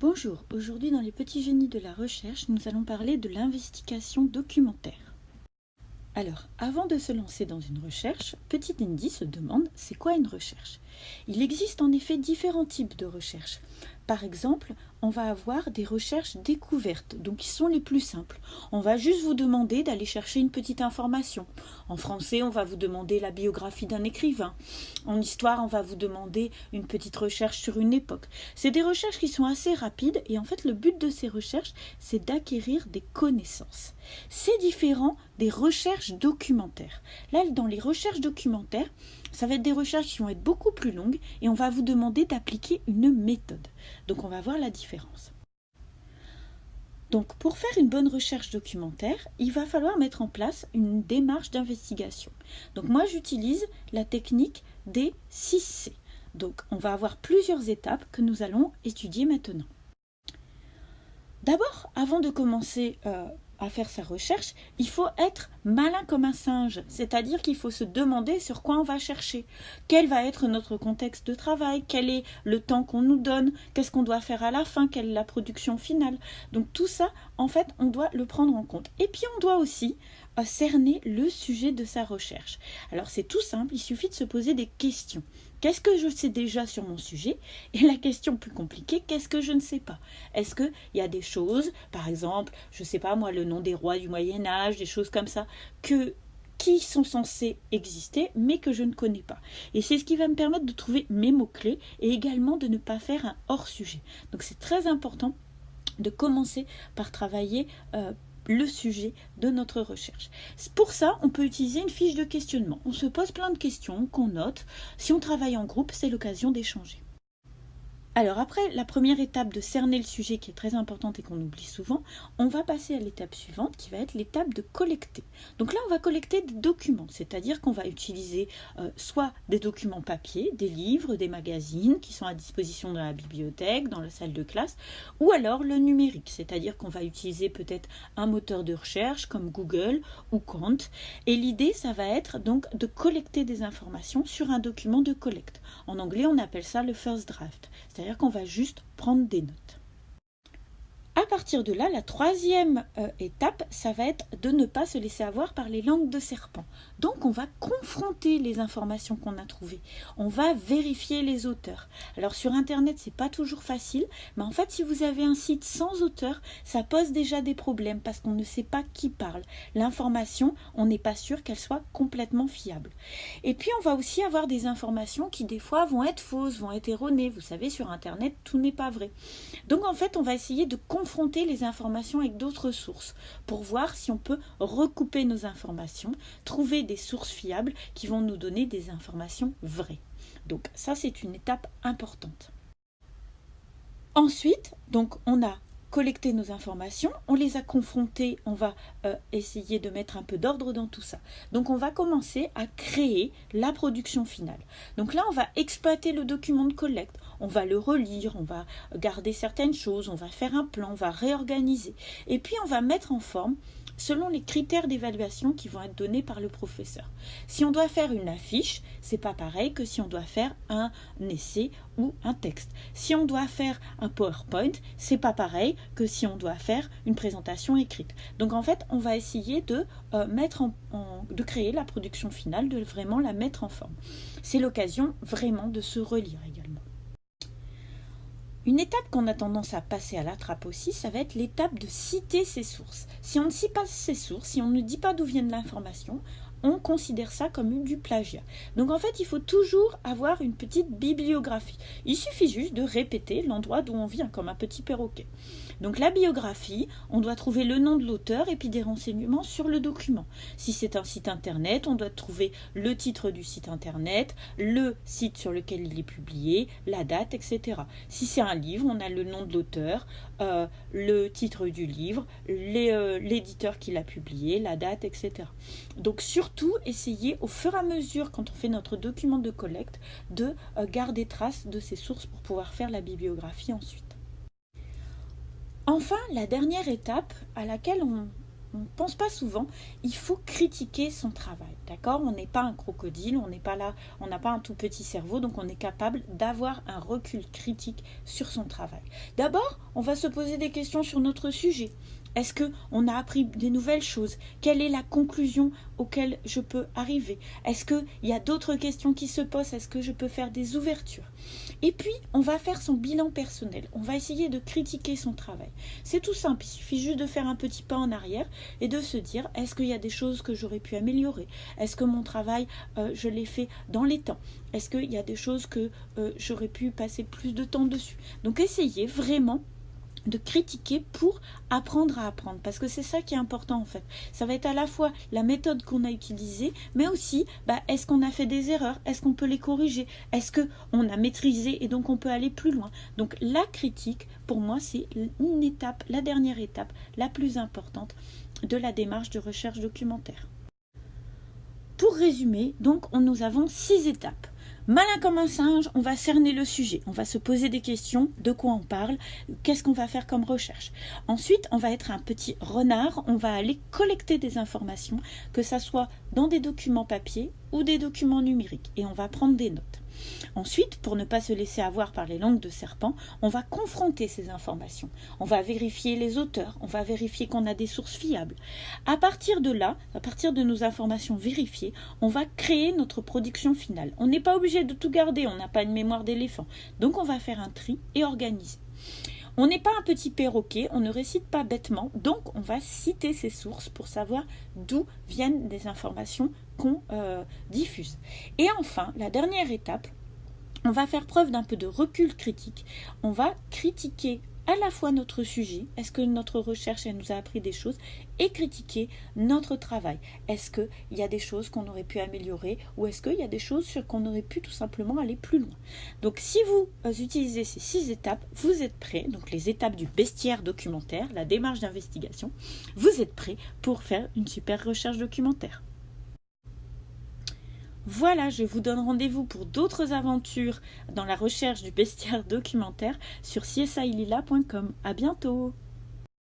Bonjour, aujourd'hui dans les petits génies de la recherche, nous allons parler de l'investigation documentaire. Alors, avant de se lancer dans une recherche, Petit Andy se demande c'est quoi une recherche? Il existe en effet différents types de recherches. Par exemple, on va avoir des recherches découvertes, donc qui sont les plus simples. On va juste vous demander d'aller chercher une petite information. En français, on va vous demander la biographie d'un écrivain. En histoire, on va vous demander une petite recherche sur une époque. C'est des recherches qui sont assez rapides et en fait, le but de ces recherches, c'est d'acquérir des connaissances. C'est différent des recherches documentaires. Là, dans les recherches documentaires, ça va être des recherches qui vont être beaucoup plus longues et on va vous demander d'appliquer une méthode. Donc, on va voir la différence. Donc, pour faire une bonne recherche documentaire, il va falloir mettre en place une démarche d'investigation. Donc, moi, j'utilise la technique des 6C. Donc, on va avoir plusieurs étapes que nous allons étudier maintenant. D'abord, avant de commencer à faire sa recherche, il faut être malin comme un singe, c'est-à-dire qu'il faut se demander sur quoi on va chercher, quel va être notre contexte de travail, quel est le temps qu'on nous donne, qu'est-ce qu'on doit faire à la fin, quelle est la production finale. Donc tout ça, en fait, on doit le prendre en compte. Et puis on doit aussi cerner le sujet de sa recherche. Alors c'est tout simple, il suffit de se poser des questions. Qu'est-ce que je sais déjà sur mon sujet? Et la question plus compliquée, qu'est-ce que je ne sais pas? Est-ce qu'il y a des choses, par exemple, je ne sais pas moi, le nom des rois du Moyen-Âge, des choses comme ça, qui sont censées exister, mais que je ne connais pas. Et c'est ce qui va me permettre de trouver mes mots-clés et également de ne pas faire un hors-sujet. Donc c'est très important de commencer par travailler le sujet de notre recherche. Pour ça, on peut utiliser une fiche de questionnement. On se pose plein de questions qu'on note. Si on travaille en groupe, c'est l'occasion d'échanger. Alors après la première étape de cerner le sujet qui est très importante et qu'on oublie souvent, on va passer à l'étape suivante qui va être l'étape de collecter. Donc là on va collecter des documents, c'est-à-dire qu'on va utiliser soit des documents papier, des livres, des magazines qui sont à disposition dans la bibliothèque, dans la salle de classe, ou alors le numérique, c'est-à-dire qu'on va utiliser peut-être un moteur de recherche comme Google ou Kant. Et l'idée ça va être donc de collecter des informations sur un document de collecte. En anglais on appelle ça le first draft, c'est-à-dire qu'on va juste prendre des notes. À partir de là, la troisième étape, ça va être de ne pas se laisser avoir par les langues de serpent. Donc on va confronter les informations qu'on a trouvées. On va vérifier les auteurs. Alors sur internet, c'est pas toujours facile, mais en fait si vous avez un site sans auteur, ça pose déjà des problèmes parce qu'on ne sait pas qui parle. L'information, on n'est pas sûr qu'elle soit complètement fiable. Et puis on va aussi avoir des informations qui des fois vont être fausses, vont être erronées. Vous savez, sur internet, tout n'est pas vrai. Donc en fait, on va essayer de confronter les informations avec d'autres sources pour voir si on peut recouper nos informations, trouver des sources fiables qui vont nous donner des informations vraies. Donc ça, c'est une étape importante. Ensuite, donc on a collecté nos informations, on les a confrontées, on va essayer de mettre un peu d'ordre dans tout ça. Donc on va commencer à créer la production finale. Donc là on va exploiter le document de collecte, on va le relire, on va garder certaines choses, on va faire un plan, on va réorganiser. Et puis on va mettre en forme selon les critères d'évaluation qui vont être donnés par le professeur. Si on doit faire une affiche, c'est pas pareil que si on doit faire un essai ou un texte. Si on doit faire un PowerPoint, c'est pas pareil que si on doit faire une présentation écrite. Donc en fait, on va essayer de de créer la production finale, de vraiment la mettre en forme. C'est l'occasion vraiment de se relire également. Une étape qu'on a tendance à passer à la trappe aussi, ça va être l'étape de citer ses sources. Si on ne cite pas ses sources, si on ne dit pas d'où vient l'information, on considère ça comme du plagiat. Donc en fait, il faut toujours avoir une petite bibliographie. Il suffit juste de répéter l'endroit d'où on vient, comme un petit perroquet. Donc la biographie, on doit trouver le nom de l'auteur et puis des renseignements sur le document. Si c'est un site internet, on doit trouver le titre du site internet, le site sur lequel il est publié, la date, etc. Si c'est un livre, on a le nom de l'auteur, le titre du livre, l'éditeur qui l'a publié, la date, etc. Donc surtout, essayez au fur et à mesure, quand on fait notre document de collecte, de garder trace de ces sources pour pouvoir faire la bibliographie ensuite. Enfin, la dernière étape à laquelle on ne pense pas souvent, il faut critiquer son travail, d'accord? On n'est pas un crocodile, on n'est pas là, on n'a pas un tout petit cerveau, donc on est capable d'avoir un recul critique sur son travail. D'abord, on va se poser des questions sur notre sujet. Est-ce qu'on a appris des nouvelles choses? Quelle est la conclusion auquel je peux arriver? Est-ce qu'il y a d'autres questions qui se posent? Est-ce que je peux faire des ouvertures? Et puis, on va faire son bilan personnel. On va essayer de critiquer son travail. C'est tout simple, il suffit juste de faire un petit pas en arrière et de se dire, est-ce qu'il y a des choses que j'aurais pu améliorer? Est-ce que mon travail, je l'ai fait dans les temps? Est-ce qu'il y a des choses que j'aurais pu passer plus de temps dessus? Donc, essayez vraiment de critiquer pour apprendre à apprendre, parce que c'est ça qui est important en fait. Ça va être à la fois la méthode qu'on a utilisée, mais aussi est-ce qu'on a fait des erreurs, est-ce qu'on peut les corriger, est-ce qu'on a maîtrisé et donc on peut aller plus loin. Donc la critique, pour moi, c'est une étape, la dernière étape, la plus importante de la démarche de recherche documentaire. Pour résumer, donc nous avons 6 étapes. Malin comme un singe, on va cerner le sujet, on va se poser des questions, de quoi on parle, qu'est-ce qu'on va faire comme recherche. Ensuite, on va être un petit renard, on va aller collecter des informations, que ça soit dans des documents papier ou des documents numériques, et on va prendre des notes. Ensuite, pour ne pas se laisser avoir par les langues de serpent, on va confronter ces informations. On va vérifier les auteurs, on va vérifier qu'on a des sources fiables. À partir de là, à partir de nos informations vérifiées, on va créer notre production finale. On n'est pas obligé de tout garder, on n'a pas une mémoire d'éléphant. Donc on va faire un tri et organiser. On n'est pas un petit perroquet, on ne récite pas bêtement, donc on va citer ces sources pour savoir d'où viennent les informations qu'on diffuse. Et enfin, la dernière étape, on va faire preuve d'un peu de recul critique. On va critiquer à la fois notre sujet, est-ce que notre recherche elle nous a appris des choses, et critiquer notre travail. Est-ce qu'il y a des choses qu'on aurait pu améliorer ou est-ce qu'il y a des choses sur qu'on aurait pu tout simplement aller plus loin. Donc si vous utilisez ces 6 étapes, vous êtes prêts, donc les étapes du bestiaire documentaire, la démarche d'investigation, vous êtes prêts pour faire une super recherche documentaire. Voilà, je vous donne rendez-vous pour d'autres aventures dans la recherche du bestiaire documentaire sur csilila.com. À bientôt!